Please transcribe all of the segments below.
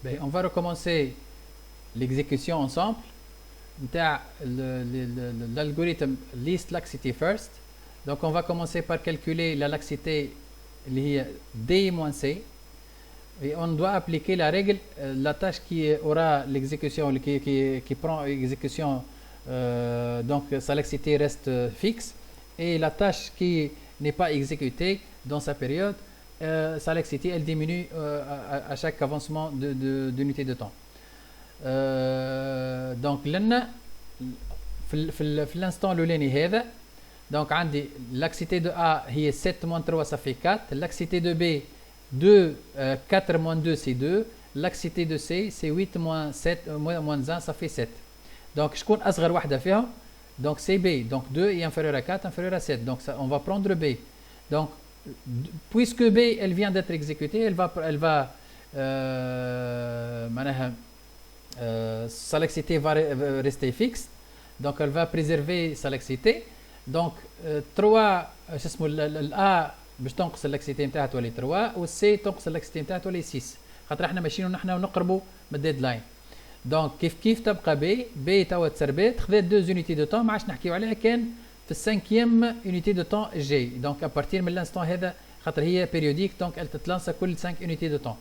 Ben, on va recommencer l'exécution ensemble. L'algorithme least laxity first. Donc on va commencer par calculer la laxité D-C. Et on doit appliquer la règle, la tâche qui aura l'exécution, qui prend exécution, donc sa laxité reste fixe. Et la tâche qui n'est pas exécutée dans sa période, sa laxité elle diminue à chaque avancement d'unité de temps. donc لنا في l'instant الاولاني هذا donc عندي laxité de A هي 7 moins 3 ça fait 4, laxité de B 2 4 moins 2 c'est 2, laxité de C c'est 8 moins 7 moins 1 ça fait 7. donc شكون اصغر وحده فيهم؟ donc c'est B, donc 2 est inférieur à 4 inférieur à 7, donc ça, on va prendre B. donc puisque B elle vient d'être exécutée, elle va معناها sa laxité va rester fixe, donc elle va préserver sa laxité. donc 3 شو اسمه الA باش تنقص اللاكسيتي نتاعها تولي 3 والسي تنقص اللاكسيتي نتاعها تولي 6 خاطر احنا ماشيين ونحن نقربوا من الديدلاين. دونك كيف تبقى بي توا تسربات خذات 2 زونيتي دو طون ما عادش نحكيو عليها كان في السانكيام اونيتي دو طون الجاي. دونك ابارتير من لانستون هذا خاطر هي بيريوديك دونك elle تتلانسا كل 5 اونيتي دو طون.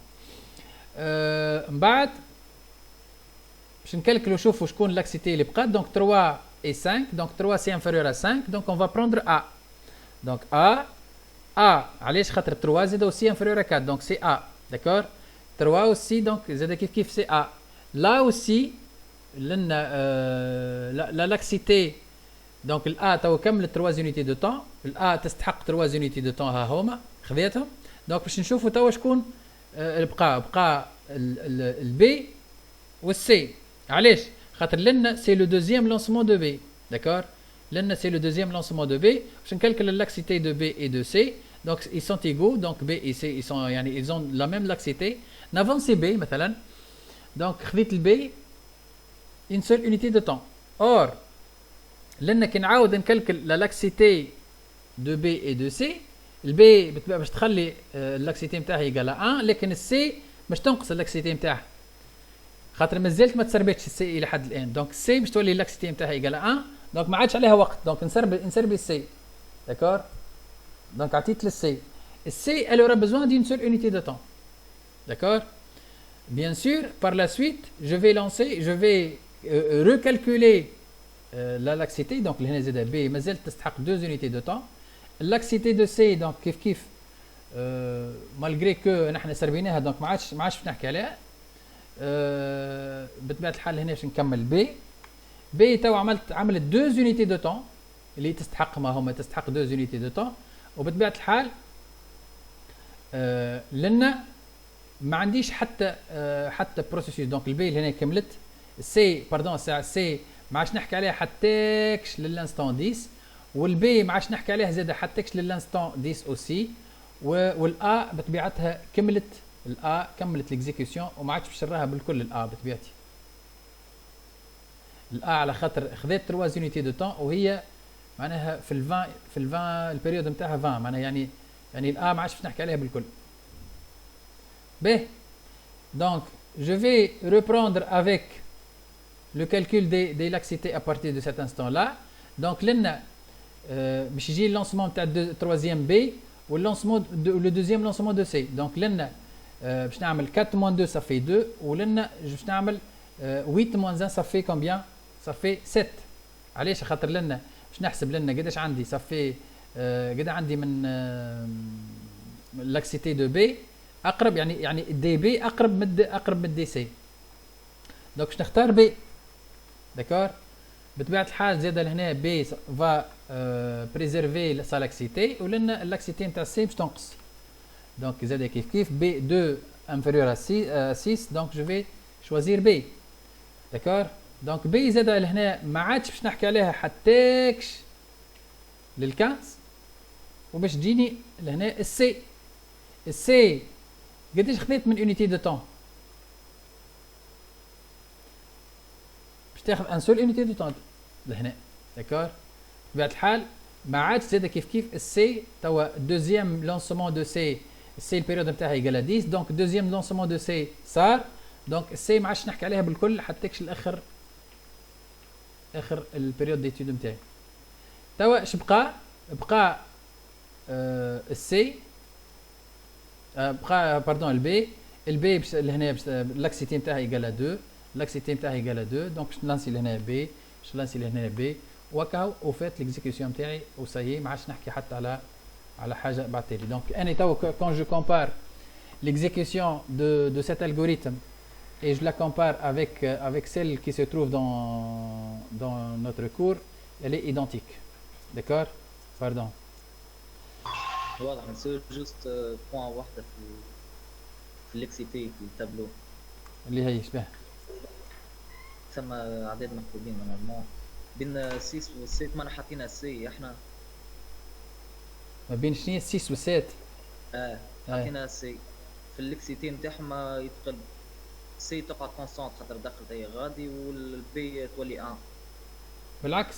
من بعد باش نكالكلو نشوفوا شكون لاكسيتي اللي بقات. دونك 3 et 5, donc 3 c'est inférieur à 5, donc on va prendre A. donc A علاش خاطر 3 زاد aussi inférieur à 4, donc c'est A, d'accord. 3 aussi, donc زاد كيف c'est A. là aussi la laxité, donc الA تو كملت 3 unité de temps, الA تستحق 3 unité de temps ها هما خذيتهم. donc باش نشوفوا توا شكون بقى البي والسي. علاش خاطر لنا سي لو دوزيام لانسمون دو بي, d'accord. لنا سي لو دوزيام لانسمون دو بي باش نكالكل لاكسيتي دو بي et de C, donc ils sont égaux, donc B et C ils sont يعني ils ont la même laxité. n'avance B مثلا, donc خذيت البي une seule unité de temps. or لنا كي نعاود نكالكل لا لاكسيتي دو بي et de C, البي باش تخلي اللاكسيتي نتاعها ايغال 1, لكن السي باش تنقص اللاكسيتي نتاعها خاطر مازالت ما تسربتش السي الى حد الان. دونك السي باش تولي لاكسيتي نتاعها ايغال 1, دونك ما عادش عليها وقت, دونك نسربي السي, داكور. دونك عطيت للسي السي elle aura besoin d'une seule unité de temps, d'accord. bien sûr par la suite je vais recalculer la laxité. donc لهنا زاد بي مازالت تستحق 2 unités de temps. laxité de C donc كيف malgré que نحن سربيناها دونك ما عادش باش نحكي عليها. بطبيعه الحال هنا باش نكمل بي تو عملت 2 زونيتي دو طون اللي تستحق ما هما تستحق 2 زونيتي دو طون. وبطبيعه الحال لنا ما عنديش حتى بروسيسوس. دونك البي هنا كملت. السي باردون السي ما عادش نحكي عليها حتىكش للانستون 10, والبي ما عادش نحكي عليها زاده حتىكش للانستون 10 اوسي. والا بطبيعتها كملت الA كملت الاكزيكيوشن وما عادش باش نراها بالكل الA بطبيعتي. الA على خاطر خذات 3 زونيتي دو طون وهي معناها في ال 20 البيريود نتاعها 20 معناها يعني الA ما عادش باش نحكي عليها بالكل. باهي donc je vais reprendre avec le calcul des laxités à partir de cet instant là. donc لنا باش يجي اللونسمون نتاع التروازيام B واللونسمون le deuxième lancement de C. donc لنا باش نعمل 4 moins 2 ça fait 2, ولنا باش نعمل 8 moins 1 ça fait combien, ça fait 7. علاش خاطر لنا باش نحسب لنا قداش عندي ça fait قد عندي من لاكسيتي دو بي اقرب يعني دي بي اقرب من دي سي. دونك باش نختار بي, داكور. بطبيعه الحال زاد لهنا بي فا بريزيرفي سا لاكسيتي, ولنا اللاكسيتي نتاع سي باش تنقص. donc زاد كيف B2 inférieur à 6, donc je vais choisir B, d'accord. donc B زاد لهنا ما عادش باش نحكي عليها حتىكش لل15, وباش تجيني لهنا السي قداش خذيت من unité de temps, باش تاخذ ان سول unité de temps لهنا, داكور. بطبيعة الحال ما عادش زاد كيف السي توا دوزيام لونسمون دو سي السي البيريود نتاعها ايغال 10, donc deuxième lancement de C صار, دونك السي ما عادش نحكي عليها بالكل حتى تكش الاخر اخر البيريود ديتود نتاعي. توا اش بقى السي بقى باردون البي لهنا لاكسيتي نتاعها ايكال 2 لاكسيتي نتاعها ايكال 2 دونك باش نلانسي لهنا بي باش نلانسي لهنا بي وكاو وفات ليكزيكسيون نتاعي وسايي ما عادش نحكي حتى على حاجه بعد تالي. دونك انا توا كون جو كومبار l'exécution de cet algorithme et je la compare avec celle qui se trouve dans notre cours, elle est identique. D'accord? Pardon. واضح نسوي جوست بوان واحدة في الاكسيتي في التابلو اللي هي شبه ثم عدد مكتوبين نورمالمون بين 6 و 7 ما حاطين سي احنا ما بين شنو 6 و 7 حاطين سي في الاكسيتي نتاعهم يتقلب سي تقعد كونستانت خاطر دخلت هي غادي والبي تولي 1 بالعكس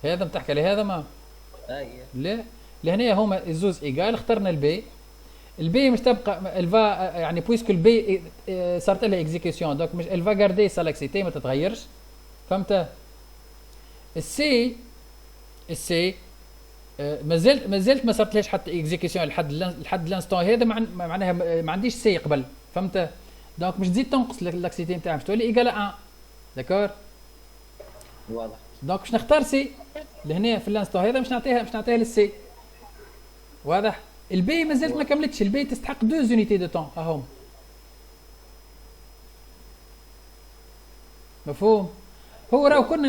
هذا بتحكي على هذا ما لا لهنا هما الزوز ايجال اخترنا البي مش تبقى الفا يعني بويسكو البي صارت لها اكزيكيوشن دونك مش الفا غاردي سا لاكسيتي ما تتغيرش فهمت. السي ما صارت لهاش حتى اكزيكيوشن لحد لانستون هذا معناها ما عنديش سي قبل فهمت. دونك مش تزيد تنقص لاكسيتي نتاعها مش تولي ايكال 1 داكور واضح. دونك باش نختار سي لهنا في الانستون هذا مش نعطيها للسي واضح. البي مازالت ما كملتش البي تستحق 2 زونيتي دو طون اهم مفهوم. هو راهو كنا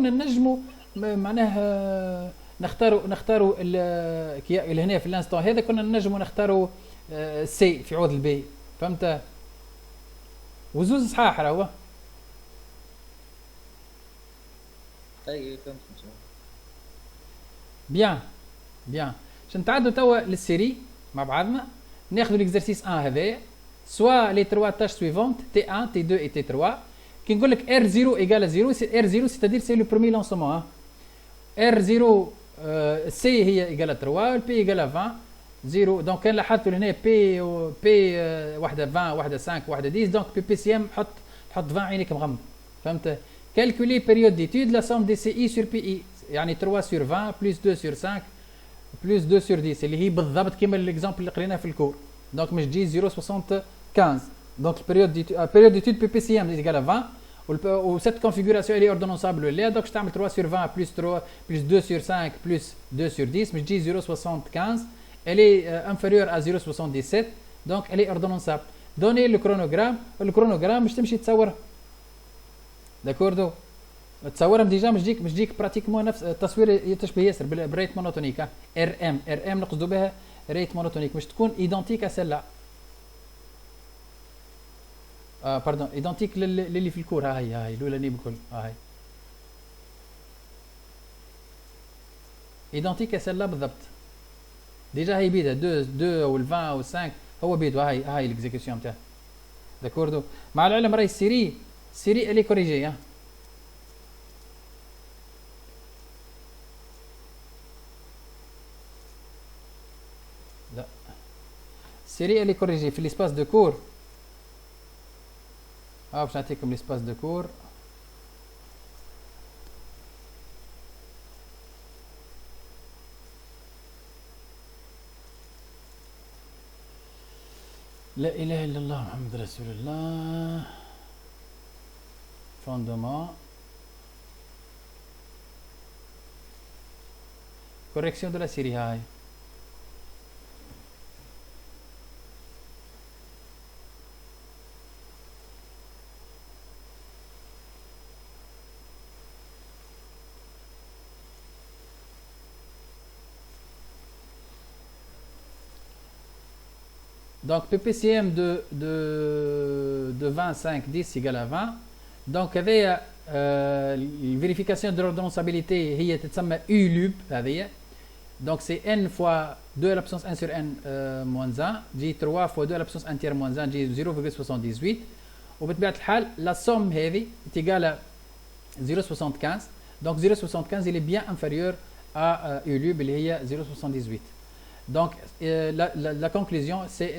نجموا معناها نختاروا هنا في الانستون هذا كنا نجموا نختاروا سي في عوض البي فهمت. وزوز صحاح راهو فهمت. بيان باش نتعدوا توا للسيري مع بعضنا ناخذوا ليكزرسيس 1 هذايا سوا لي 3 تاش سويفونت تي 1 تي 2 اي تي 3 كي نقول لك ار 0 ايكال 0 ار 0 سيتادير سي لو بروميي لونسومون ار 0 سي هي ايكال 3 والبي ايكال 20 0 دونك كان لاحظتوا هنا بي واحده 20 واحده 5 واحده 10 دونك بي سي ام حط 20 عينيك مغمض فهمت. كالكولي بيريود ديتود لا سوم دي سي اي سور بي اي يعني 3 سور 20 بلس 2 سور 5 بلس 2 سور 10 اللي هي بالضبط كيما ليكزامبل اللي قريناه في الكور دونك مش تجي 0.75 دونك البيريود ديتود بي سي ام ايكال 20 و cette configuration elle est ordonnançable ولا دونك تعمل 3 sur 20 plus 3 plus 2 sur 5 plus 2 sur 10 مش تجي 0.75 elle est inférieure à 0.77 donc elle est ordonnançable. دوني الكرونوغرام مش تمشي تصور داكوردو تصورهم ديجا مش تجيك براتيكمون نفس التصوير يتشبه ياسر بريت مونوتونيك ار ام نقصدوا بها ريت مونوتونيك مش تكون ايدونتيك اسلا باردون ايدونتيك للي في الكور هاي الاولاني بكل هاي ايدونتيك اسلا بالضبط ديجا هي بيدها 2 وال 20 وال 5 هو بيدو هاي الاكزيكسيون نتاعها داكوردو. مع العلم راهي السيري الي كوريجي لا السيري الي كوريجي في ليسباس دو كور باش نعطيكم ليسباس دو كور لا اله الا الله محمد رسول الله فوندمون correction de la série هاي donc PPCM de 25 10 égale à 20 donc هذايا الفيريفيكاسيون دو لوردونسابيليتي هي تتسمى ULUB هذيا donc c'est n fois 2 à la puissance 1 sur n moins 1 تجي 3 fois 2 à la puissance 1 tiers moins 1 تجي 0,78 وبطبيعة الحال la somme هذه تيجال 0,75 donc 0,75 il est bien inférieur à ULUB اللي هي 0,78 donc la conclusion c'est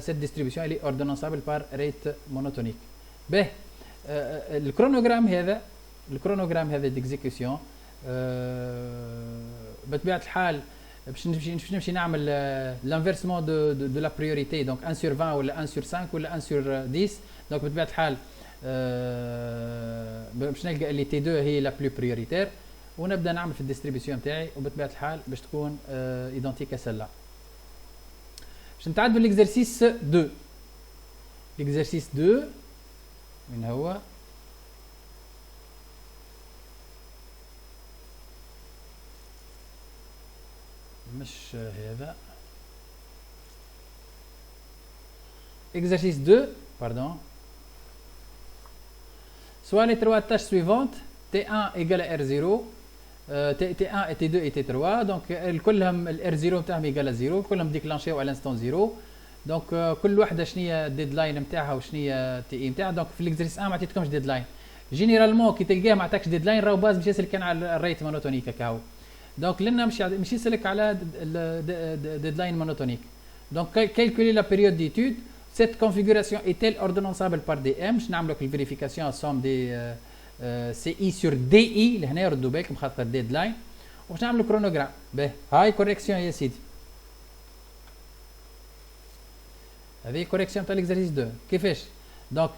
cette distribution elle est ordonnançable par rate monotonique به الكرونوغرام هذا، الكرونوغرام هذا ديكزيكسيون بطبيعه الحال باش نمشي نعمل لانفيرسمون دو لا بريوريتي، دونك 1 sur 20 ولا 1 sur 5 ولا 1 sur 10. دونك بطبيعه الحال باش نلقى اللي تي 2 هي لا بلو بريوريتير، ونبدا نعمل في الديستريبيسيون تاعي، وبطبيعه الحال باش تكون ايدونتيك سلا. باش نتعدوا ليكزرسيس 2. ليكزرسيس 2 من هو؟ مش هذا. exercice 2 pardon. Soit les trois tâches suivantes T1 égale à R0 T1 et T2 et T3 donc كلهم ال R0 نتاعهم égale à 0 كلهم ديكلانشيو على l'instant 0 دونك كل وحده شنية الديدلاين نتاعها وشنية تي اي نتاعها. دونك في l'exercice 1 ما عطيتكمش ديدلاين. جينيرالمون كي تلقاه ما عطاكش ديدلاين راهو باز باش يسلك كان على الريت مونوتونيك هكاهو. دونك لنا مش يسلك على deadline monotonique. Donc calculer la période d'étude. Cette configuration est-elle ordonnançable par DM؟ باش نعملوا لك الفيريفيكاسيون somme des CI sur DI لهنا ردوا بالكم خاطر deadline، وباش نعملوا كرونوغرام. باهي هاي كوريكسيون يا سيدي، هذه كوريكسيون تاع ليكزارسيس 2. كيفاش؟ دونك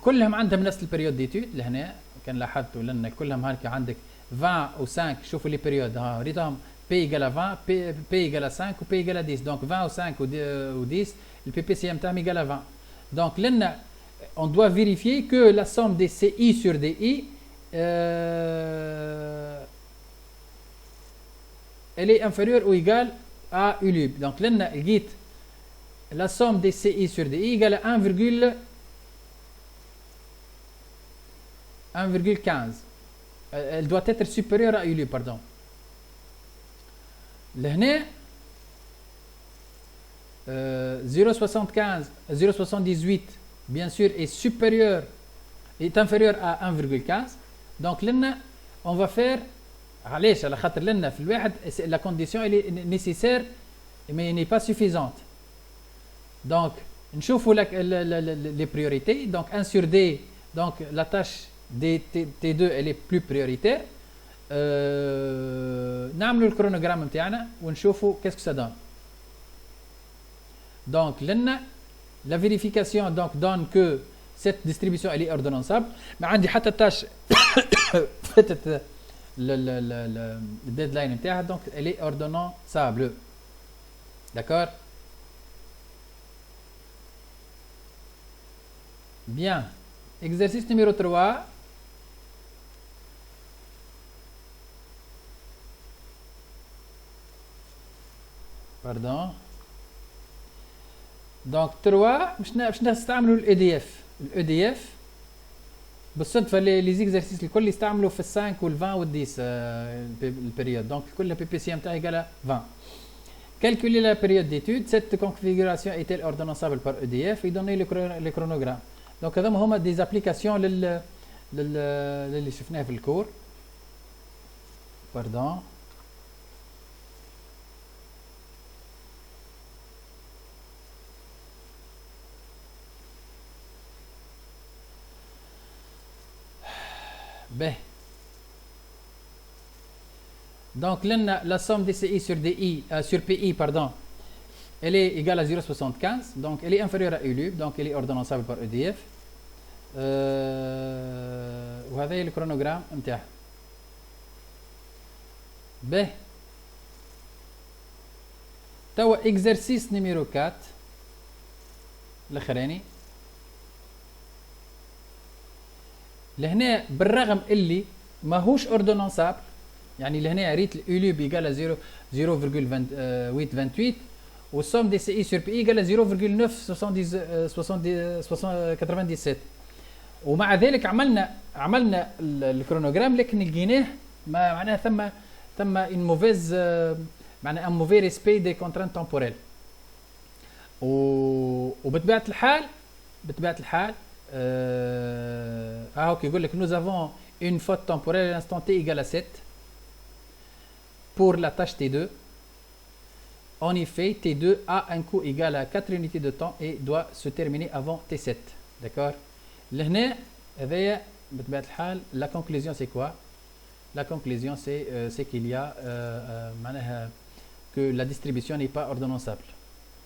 كلهم عندهم نفس البريود ديتود لهنا كان لاحظتوا لان كلهم هكا عندك 20 و 5. شوفوا لي بيريود ها ريتهم P égale à 20 P égale à 5 ou P égale à 10. Donc 20 ou 5 ou 10 le PPCM tam égale à 20. Donc là on doit vérifier que la somme des CI sur DI elle est inférieure ou égale à ULUB. Donc là la somme des CI sur DI égale à 1,15. Elle doit être supérieure à ULUB, pardon. لهنا 0,78 bien sûr est supérieur, est inférieur à 1,15. Donc là on va faire علاش على خاطر لنا في الواحد la condition elle est nécessaire mais elle n'est pas suffisante. Donc نشوفوا les priorités. Donc 1 sur D, donc la tâche T2 elle est plus prioritaire. نعملوا الكرونوغرام نتاعنا ونشوفوا qu'est-ce que ça donne. Donc لنا la vérification donc donne que cette distribution elle est ordonnançable. ما عندي حتى tâche فاتت le deadline نتاعها donc elle est ordonnançable. D'accord? Bien. Exercice numéro 3. Pardon. Donc 3 باش نستعملوا الاي دي اف. الاي دي اف بالصدفه لي زيكزارسيس الكل يستعملوا في ال5 وال20 وال10 البريود. دونك كل البي بي سي نتاعي قال 20. Calculer la période d'étude. Cette configuration est-elle ordonnançable par EDF et donner le chronogramme. Donc هذوما هما des applications للي شفناه في الكور. Pardon. B. Donc la somme des CI sur DI sur PI pardon, elle est égale à 0,75. Donc elle est inférieure à ULUB, donc elle est ordonnançable par EDF. وهذا هي الكرونوغرام نتاعها. ب. توا exercice numéro 4 الاخراني. لهنا بالرغم اللي ماهوش اوردونانسابل، يعني لهنا ريت الأولوب يقال 0,828 والسوم دي سي اي سور بي اي يقال 0,997. ومع ذلك عملنا الكرونوغرام لكن لقيناه ما معناها ثم ان موفيز معناها ان موفي ريسبي دي كونترانت تمبوريل. وبطبيعه الحال هاك يقول لك nous avons une faute temporelle à l'instant t égale à 7 pour la tâche T2. En effet, T2 a un coût égal à 4 unités de temps et doit se terminer avant T7. D'accord? لهنا هذايا بطبيعة الحال la conclusion c'est quoi? La conclusion c'est qu'il y a معناها que la distribution n'est pas ordonnançable.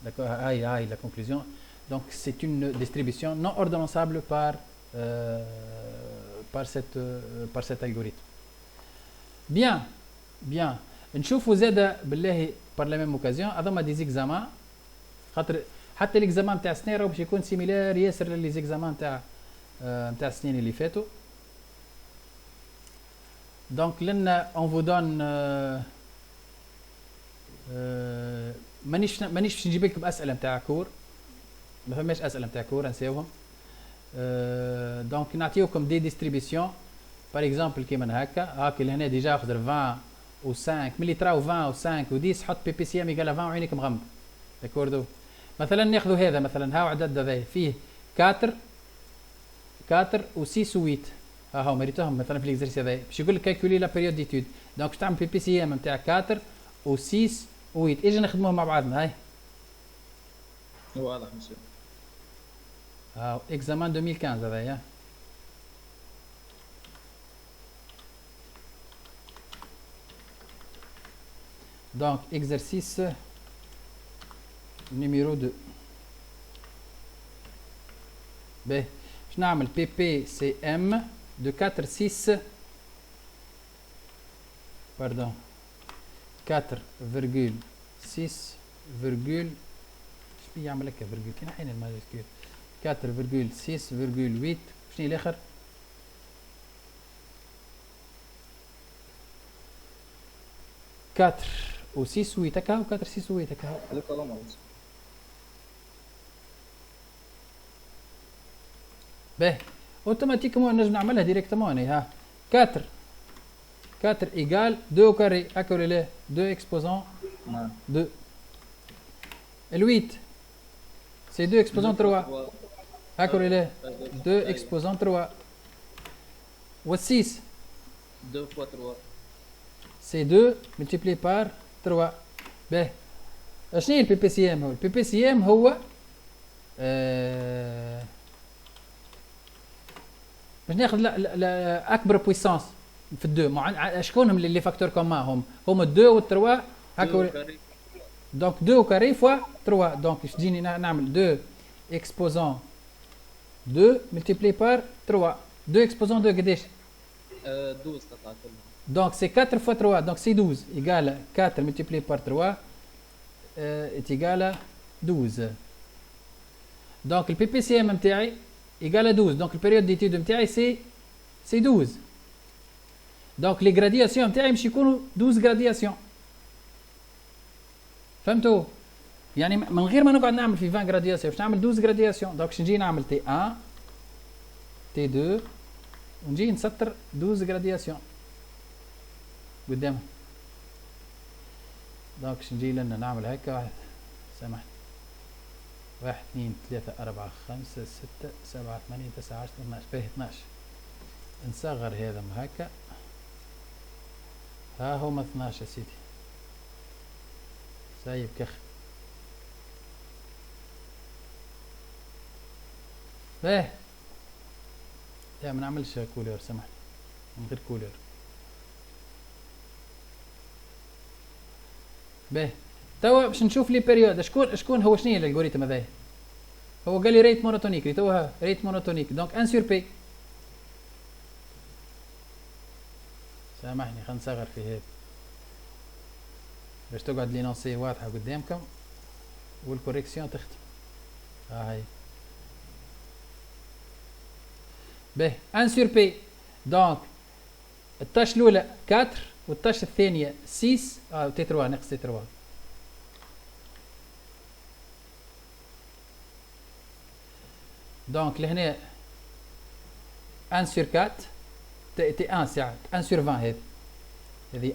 D'accord? Aïe, la conclusion. Donc c'est une distribution non ordonnançable par cet algorithme. Bien, bien. نشوفوا زاده بالله par la même occasion هذوما دي زيكزامان خاطر حتى الاكزامان تاع السنه راهو باش يكون سيميلار ياسر لي زيكزامان تاع السنين اللي فاتوا. دونك لنا اون فو دون مانيش باش نجيب لكم اسئله نتاع كور، ما فماش اسئله نتاع كور نساوهم. دونك نعطيوكم دي ديستريبيسيون باغ اكزومبل كيما هكا لهنا ديجا خضر 20 و 5 ملي تراو 20 و 5 و 10 حط بي بي سي ام يقال 20 وعينيك مغمض. داكوردو مثلا ناخذوا هذا مثلا هاو عدد هذا فيه 4 و 6 و 8 هاو مريتهم مثلا في ليكزرسيس هذا باش يقول لك كالكولي لا بيريود ديتود. دونك باش تعمل بي بي سي ام نتاع 4 و 6 و 8 اجي نخدموهم مع بعضنا. هاي واضح مسيو. هاو اكزامان 2015 هذا يا donc exercice numéro 2. باش نعمل بي بي سي ام de 4 6 pardon 4,6 شبي يعمل هكا فيرجول كاين حين الماجيسكول 4,6,8 شنو الاخر 4 و 6 و 8 هكا 4 6 و 8 هكا هذاك هو باهي اوتوماتيكمون نجم نعملها ديريكتومون. ها 4 ايكال 2 كاري هكا ولا لا 2 اكسبوزون 2 ال 8 سي 2 اكسبوزون 3 هكا ولا لا 2 اكسبوزون 3 و 6 2 fois 3 سي 2 ملتيبلي بار 3. باهي شنو هي البي بي سي ام؟ هو البي بي سي ام هو باش ناخذ اكبر بويسونس في الدو. شكون هم لي فاكتور كومان؟ هم 2 و 3 هكا. دونك 2 كاري فوا 3 دونك تجيني نعمل 2 اكسبوزون 2 ملتيبلي بار 3. 2 اكسبوزون 2 قداش؟ 12 تطلع كلهم. Donc c'est 4 fois 3, donc c'est 12, égale 4 multiplié par 3 est égal à 12. Donc le PPCM متاعي égal à 12, donc la période d'étude متاعي c'est 12. Donc les gradations متاعي مش يكونوا 12 gradations. فهمتوا؟ يعني من غير ما نقعد نعمل في 20 gradations باش نعمل 12 gradations. donc باش نجي نعمل T1 T2 ونجي نسطر 12 gradations قدامها. دونك باش نجي لنا نعمل هكا واحد سامحني 1 2 3 4 5 6 7 8 9 10 12 باهي 12. نصغر هذا من هكا ها هما 12 يا سيدي سايب كخ. باهي لا ما نعملش كولور سامحني من غير كولور. باهي توا باش نشوف لي بيريود شكون هو شنو هي الالغوريثم هذايا. هو قال لي ريت مونوتونيك توا ريت مونوتونيك دونك 1 سور بي. سامحني خلينا نصغر في هذا باش تقعد لينونسي واضحه قدامكم والكوريكسيون تختم. هاي باهي 1 سور بي دونك التاش الاولى 4 والتاش الثانيه 6 تي 3 ناقص تي 3. دونك لهنا 1 سور 4 تي 1 ساعه 1 سور 20 هذه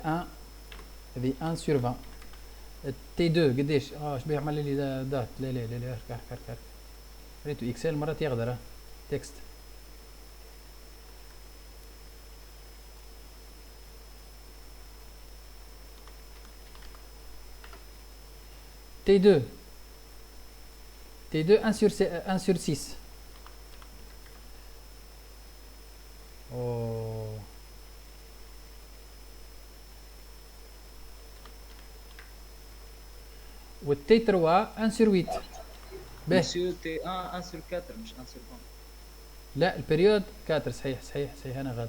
1 سور 20. تي 2 قداش شبيه عمل لي دات لا كار ريتو اكسل مرات يقدر تكست T2 1 sur 6 والتي 3 1 سور 8. باهي مسيو تي 1 سور 4 مش 1 سور 20. لا البريود 4. صحيح انا غلط،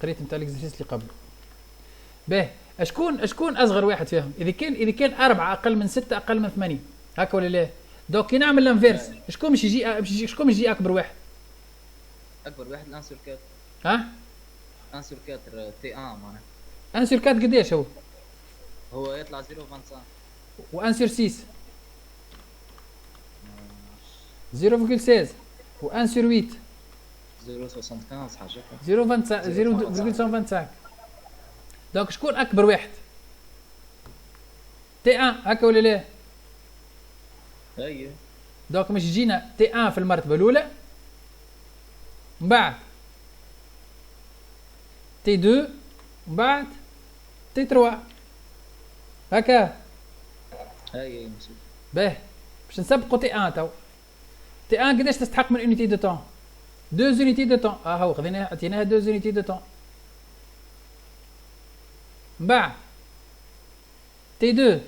قريت نتاع الاكزرسيس اللي قبل. باهي اشكون اصغر واحد فيهم؟ اذا كان 4 اقل من 6 اقل من 8 هكا ولا لا؟ دوك كي نعمل لانفيرس شكون باش يجي اكبر واحد؟ اكبر واحد 1 سور 4. ها 1 سور 4 تي 1 معناها 1 سور 4 قداش هو؟ هو يطلع 0.25. و1 سور 6 0.16 و1 سور 8 0.75 حاجه 0.25. دونك شكون اكبر واحد؟ تي 1 هكا ولا لا؟ اي دونك مش يجينا تي 1 في المرتبه الاولى، من بعد تي 2، من بعد تي 3 هكا. اي مسيو. باهي باش نسبقوا تي 1 تو. تي 1 قداش تستحق من اونيتي دو طون؟ 2 زونيتي دو طون. هو خذيناها عطيناها 2 زونيتي دو طون. من بعد تي 2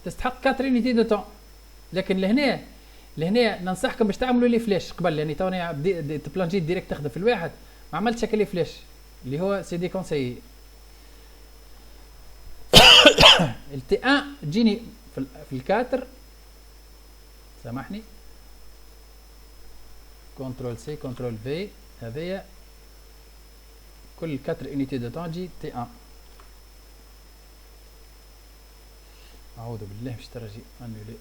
تستحق 4 يونيتي دو طون. لكن لهنا ننصحكم باش تعملوا لي فلاش قبل، يعني توني تبلانجيت ديريكت تخدم في الواحد، ما عملتش هكا لي فلاش اللي هو سي دي كونساي. التي 1 تجيني في الكاتر، سامحني، كنترول سي كنترول في، هذيا كل 4 يونيتي دو طون تجي تي 1. اعوذ بالله باش ترجي انولي.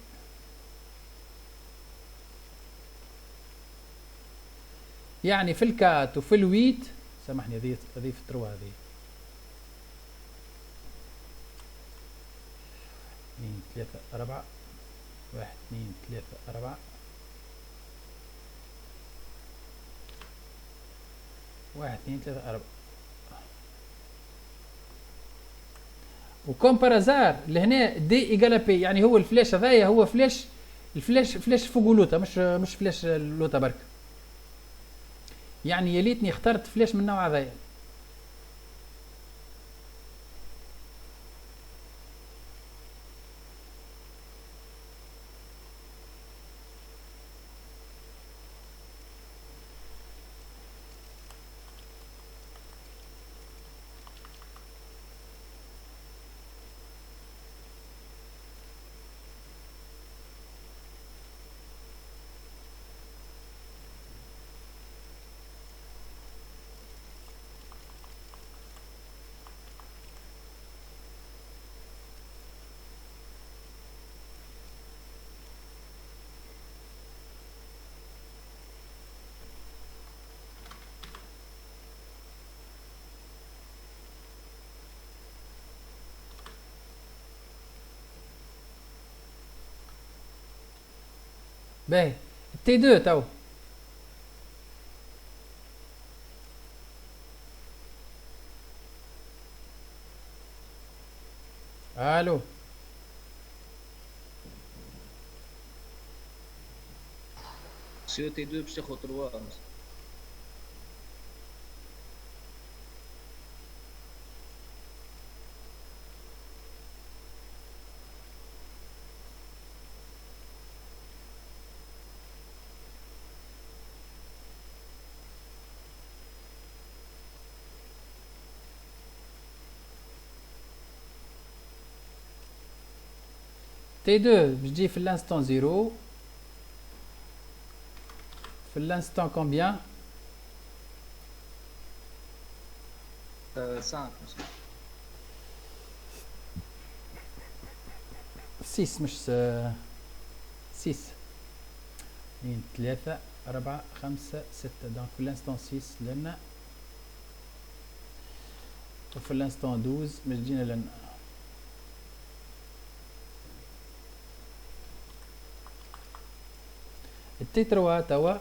يعني في الكات وفي الويت، سامحني هذه في التروا هذه 2 3 4 1 2 3 4 1 2 3 4. وكم بارازار لهنا دي ايجال بي، يعني هو الفلاش هذايا هو فلاش فوق لوطا، مش فلاش لوطا برك. يعني يا ليتني اخترت فلاش من النوع هذايا. باهي تي 2 تو الو مسيو تي 2 باش تاخذ 3. تي 2 باش تجي في الانستون 0، في الانستون كومبيان 5 6 مش 6 2 3 4 5 6. دونك في الانستون 6 لنا، وفي الانستون 12 باش تجينا لنا. التي 3 توا